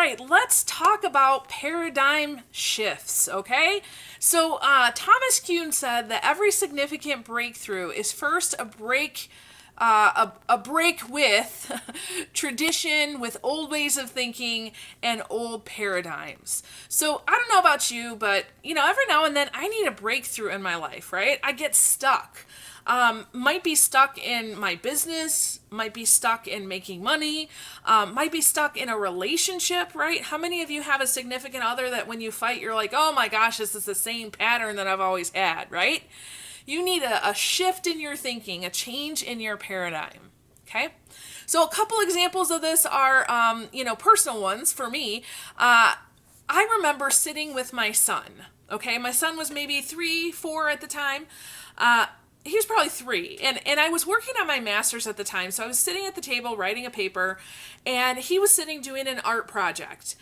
right, let's talk about paradigm shifts, okay? So, Thomas Kuhn said that every significant breakthrough is first a break with tradition, with old ways of thinking, and old paradigms. So, I don't know about you, but, every now and then I need a breakthrough in my life, right? I get stuck. Might be stuck in my business, might be stuck in making money, might be stuck in a relationship, right? How many of you have a significant other that when you fight, you're like, oh my gosh, this is the same pattern that I've always had, right? You need a shift in your thinking, a change in your paradigm, okay? So a couple examples of this are, personal ones for me. I remember sitting with my son, okay? My son was maybe 3, 4 at the time. He was probably 3, and I was working on my master's at the time, so I was sitting at the table writing a paper, and he was sitting doing an art project,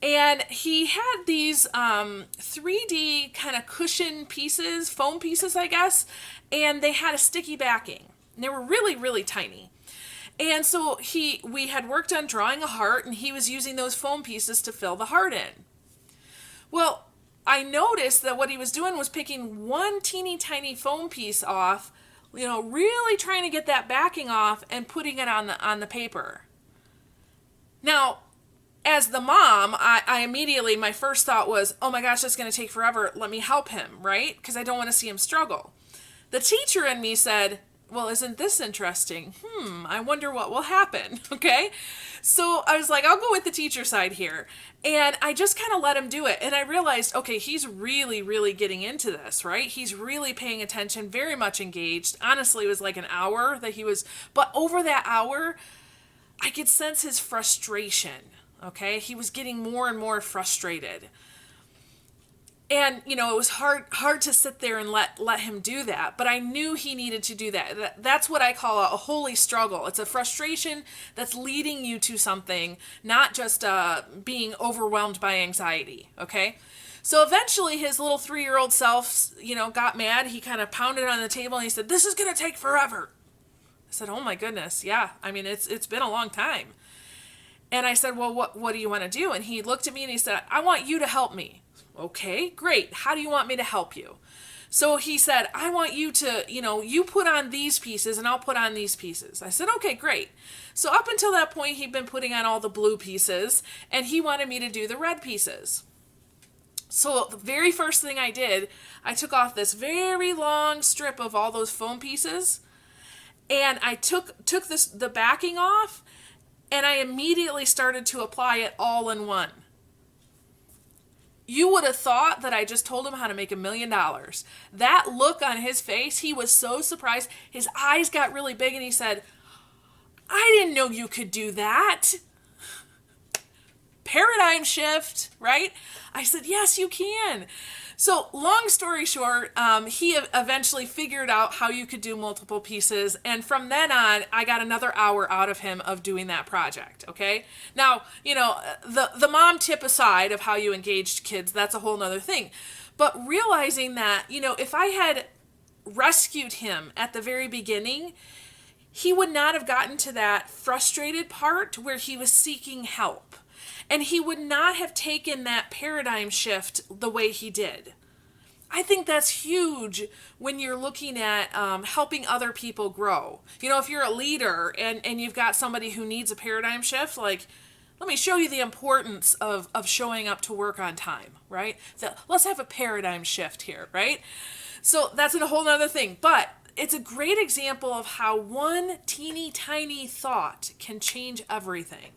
and he had these 3D kind of cushion pieces, foam pieces, I guess, and they had a sticky backing, and they were really, really tiny. And so we had worked on drawing a heart, and he was using those foam pieces to fill the heart in. Well, I noticed that what he was doing was picking one teeny tiny foam piece off, really trying to get that backing off and putting it on the paper. Now, as the mom, I immediately, my first thought was, oh my gosh, that's going to take forever. Let me help him, right? Because I don't want to see him struggle. The teacher in me said, well, isn't this interesting? I wonder what will happen, okay? So I was like, I'll go with the teacher side here. And I just kind of let him do it. And I realized, okay, he's really, really getting into this, right? He's really paying attention, very much engaged. Honestly, it was like an hour that he was, but over that hour, I could sense his frustration, okay? He was getting more and more frustrated. And, it was hard to sit there and let him do that. But I knew he needed to do that. That's what I call a holy struggle. It's a frustration that's leading you to something, not just being overwhelmed by anxiety, okay? So eventually his little 3-year-old self, got mad. He kind of pounded on the table and he said, this is going to take forever. I said, oh my goodness, yeah. I mean, it's been a long time. And I said, well, what do you want to do? And he looked at me and he said, I want you to help me. Okay, great. How do you want me to help you? So he said, I want you to, you put on these pieces and I'll put on these pieces. I said, okay, great. So up until that point, he'd been putting on all the blue pieces and he wanted me to do the red pieces. So the very first thing I did, I took off this very long strip of all those foam pieces and I took the backing off and I immediately started to apply it all in one. You would have thought that I just told him how to make $1 million. That look on his face, he was so surprised. His eyes got really big and he said, I didn't know you could do that. Paradigm shift, right? I said, yes, you can. So long story short, he eventually figured out how you could do multiple pieces. And from then on, I got another hour out of him of doing that project. Okay. Now, the mom tip aside of how you engaged kids, that's a whole nother thing. But realizing that, if I had rescued him at the very beginning, he would not have gotten to that frustrated part where he was seeking help. And he would not have taken that paradigm shift the way he did. I think that's huge when you're looking at helping other people grow. If you're a leader and you've got somebody who needs a paradigm shift, like, let me show you the importance of showing up to work on time, right? So let's have a paradigm shift here, right? So that's a whole other thing. But it's a great example of how one teeny tiny thought can change everything.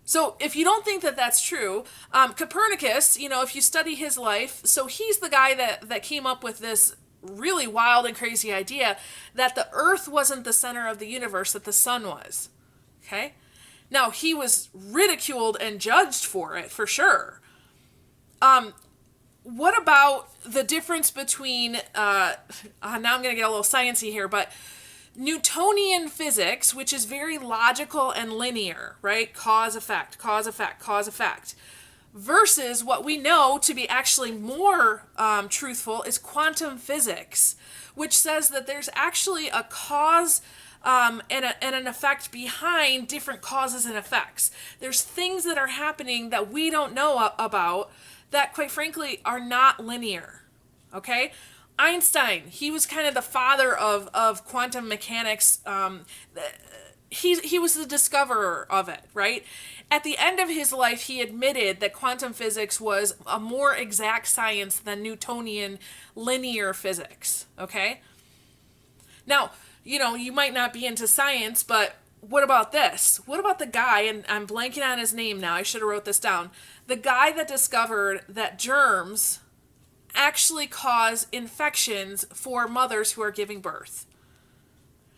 So if you don't think that that's true, Copernicus, if you study his life, so he's the guy that came up with this really wild and crazy idea that the Earth wasn't the center of the universe, that the sun was. Okay? Now, he was ridiculed and judged for it, for sure. What about the difference between, now I'm going to get a little sciencey here, but Newtonian physics, which is very logical and linear, right? Cause, effect, cause, effect, cause, effect. Versus what we know to be actually more truthful is quantum physics, which says that there's actually a cause and an effect behind different causes and effects. There's things that are happening that we don't know about that, quite frankly, are not linear. Okay? Einstein, he was kind of the father of quantum mechanics. He was the discoverer of it, right? At the end of his life, he admitted that quantum physics was a more exact science than Newtonian linear physics, okay? Now, you might not be into science, but what about this? What about the guy, and I'm blanking on his name now, I should have wrote this down, the guy that discovered that germs actually cause infections for mothers who are giving birth.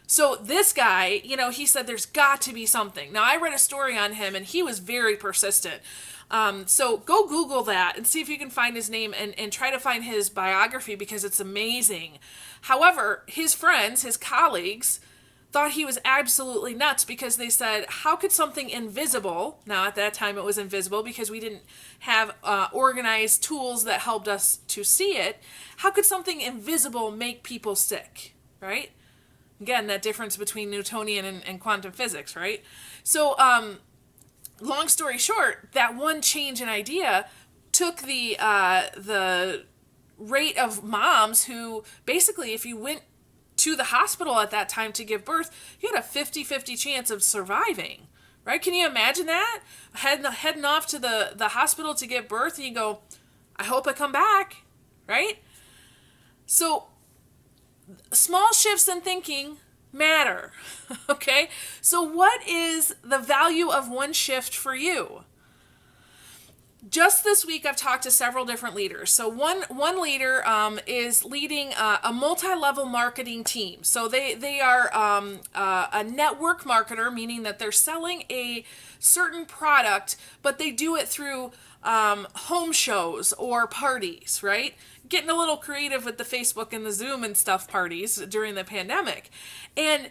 So this guy, he said there's got to be something. Now, I read a story on him, and he was very persistent. So go Google that and see if you can find his name and try to find his biography, because it's amazing. However, his friends, his colleagues, thought he was absolutely nuts, because they said, how could something invisible, now at that time it was invisible because we didn't have organized tools that helped us to see it, how could something invisible make people sick, right? Again, that difference between Newtonian and quantum physics, right? So, long story short, that one change in idea took the rate of moms who, basically, if you went to the hospital at that time to give birth, you had a 50-50 chance of surviving, right? Can you imagine that? Heading off to the hospital to give birth, and you go, I hope I come back, right? So, small shifts in thinking matter, okay? So what is the value of one shift for you? Just this week, I've talked to several different leaders. So one leader is leading a multi-level marketing team. So they are a network marketer, meaning that they're selling a certain product, but they do it through home shows or parties, right? Getting a little creative with the Facebook and the Zoom and stuff parties during the pandemic. And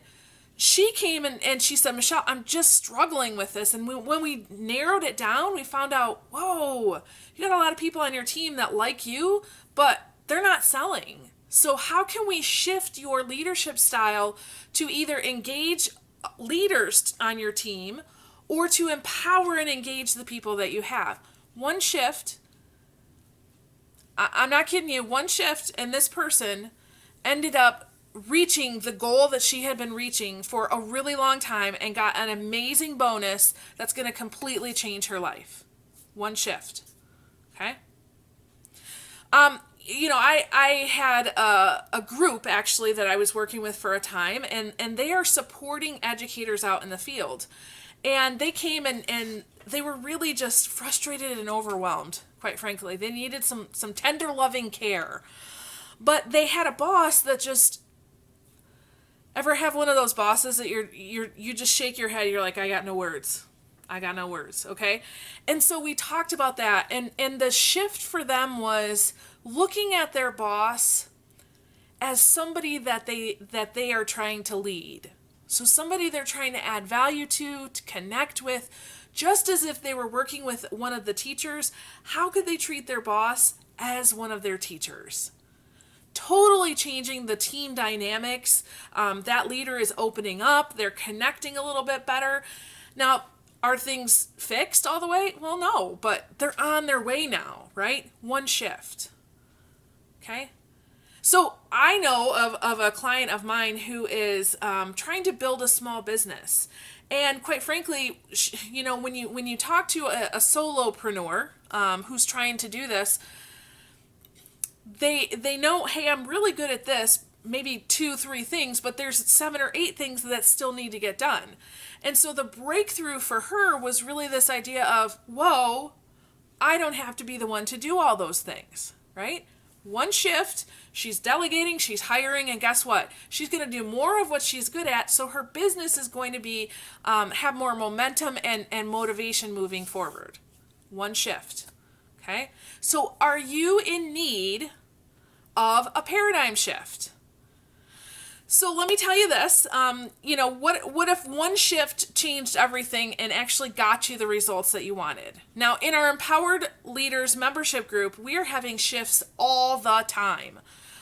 she came and she said, Michelle, I'm just struggling with this. And when we narrowed it down, we found out, whoa, you got a lot of people on your team that like you, but they're not selling. So how can we shift your leadership style to either engage leaders on your team or to empower and engage the people that you have? One shift, I'm not kidding you, one shift, and this person ended up reaching the goal that she had been reaching for a really long time and got an amazing bonus that's going to completely change her life. One shift. Okay? I had a group actually that I was working with for a time, and they are supporting educators out in the field. And they came and they were really just frustrated and overwhelmed, quite frankly. They needed some tender, loving care. But they had a boss that just... Ever have one of those bosses that you just shake your head, you're like, I got no words, okay? And so we talked about that, and the shift for them was looking at their boss as somebody that they are trying to lead. So somebody they're trying to add value to connect with, just as if they were working with one of the teachers. How could they treat their boss as one of their teachers? Totally changing the team dynamics. That leader is opening up. They're connecting a little bit better. Now, are things fixed all the way? Well, no, but they're on their way now, right? One shift. Okay? So I know of a client of mine who is trying to build a small business. And quite frankly, when you talk to a solopreneur who's trying to do this, they know, hey, I'm really good at this, maybe 2-3 things, but there's 7 or 8 things that still need to get done. And so the breakthrough for her was really this idea of, whoa, I don't have to be the one to do all those things, right? One shift, she's delegating, she's hiring, and guess what? She's going to do more of what she's good at, so her business is going to be have more momentum and motivation moving forward. One shift, okay? So are you in need of a paradigm shift? So let me tell you this, what if one shift changed everything and actually got you the results that you wanted? Now, in our Empowered Leaders membership group, we are having shifts all the time.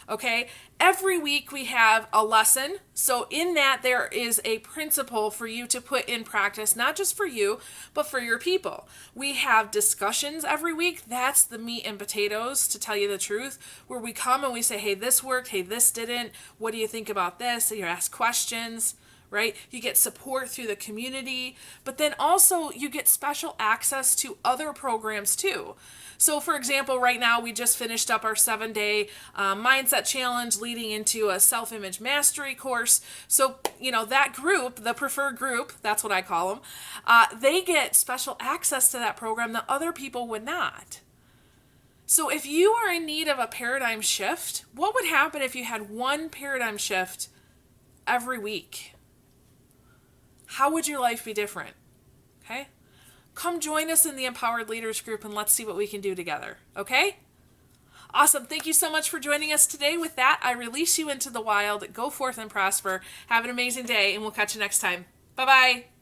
Okay, every week we have a lesson. So in that there is a principle for you to put in practice, not just for you, but for your people. We have discussions every week. That's the meat and potatoes, to tell you the truth, where we come and we say, hey, this worked, hey, this didn't. What do you think about this? So you ask questions, right? You get support through the community, but then also you get special access to other programs too. So, for example, right now we just finished up our 7-day mindset challenge leading into a self-image mastery course. So, that group, the preferred group, that's what I call them, they get special access to that program that other people would not. So if you are in need of a paradigm shift, what would happen if you had one paradigm shift every week? How would your life be different? Okay? Come join us in the Empowered Leaders group and let's see what we can do together. Okay? Awesome. Thank you so much for joining us today. With that, I release you into the wild. Go forth and prosper. Have an amazing day, and we'll catch you next time. Bye-bye.